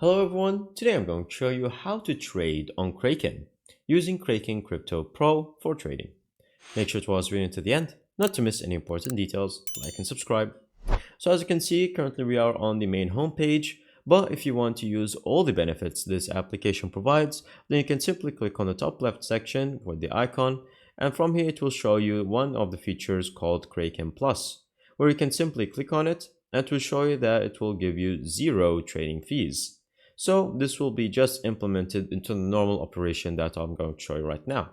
Hello everyone, today I'm going to show you how to trade on Kraken using Kraken Crypto Pro for trading. Make sure to watch the video to the end, not to miss any important details, like and subscribe. So as you can see, currently we are on the main homepage, but if you want to use all the benefits this application provides, then you can simply click on the top left section with the icon, and from here it will show you one of the features called Kraken Plus, where you can simply click on it and it will show you that it will give you zero trading fees. So this will be just implemented into the normal operation that I'm going to show you right now.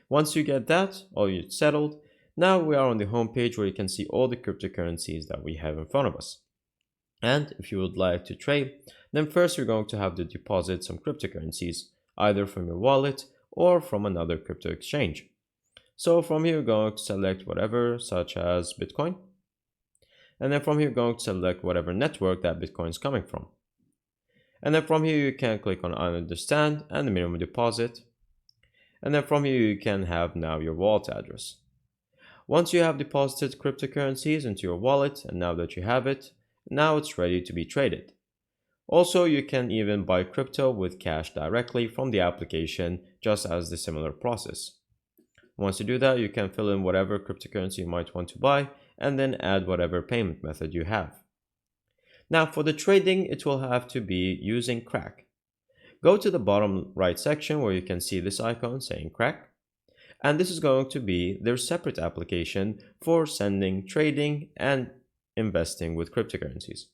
Once you get that, all you settled, now we are on the home page where you can see all the cryptocurrencies that we have in front of us. And if you would like to trade, then first you're going to have to deposit some cryptocurrencies, either from your wallet or from another crypto exchange. So from here, you're going to select whatever, such as Bitcoin. And then from here, you're going to select whatever network that Bitcoin is coming from. And then from here, you can click on understand and the minimum deposit. And then from here, you can have now your wallet address. Once you have deposited cryptocurrencies into your wallet, and now that you have it, now it's ready to be traded. Also, you can even buy crypto with cash directly from the application, just as the similar process. Once you do that, you can fill in whatever cryptocurrency you might want to buy, and then add whatever payment method you have. Now for the trading, it will have to be using Kraken. Go to the bottom right section where you can see this icon saying Kraken. And this is going to be their separate application for sending, trading, and investing with cryptocurrencies.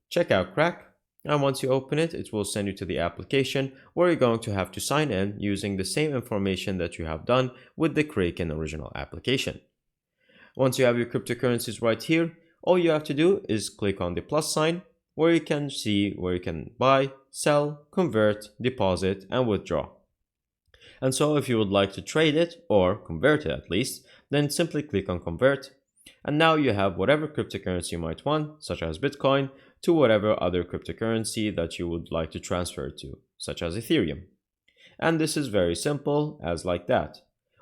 Check out Kraken, and once you open it, it will send you to the application where you're going to have to sign in using the same information that you have done with the Kraken original application. Once you have your cryptocurrencies right here, all you have to do is click on the plus sign where you can see where you can buy, sell, convert, deposit, and withdraw. And so if you would like to trade it or convert it at least, then simply click on convert. And now you have whatever cryptocurrency you might want, such as Bitcoin, to whatever other cryptocurrency that you would like to transfer to, such as Ethereum. And this is very simple, as like that.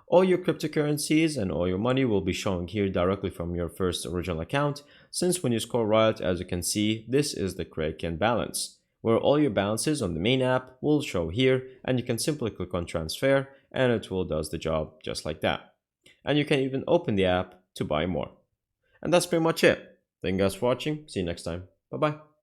All your cryptocurrencies and all your money will be showing here directly from your first original account, since when you scroll right, as you can see, this is the Kraken balance, where all your balances on the main app will show here, and you can simply click on transfer and it will does the job just like that. And you can even open the app to buy more. And that's pretty much it. Thank you guys for watching. See you next time. Bye bye.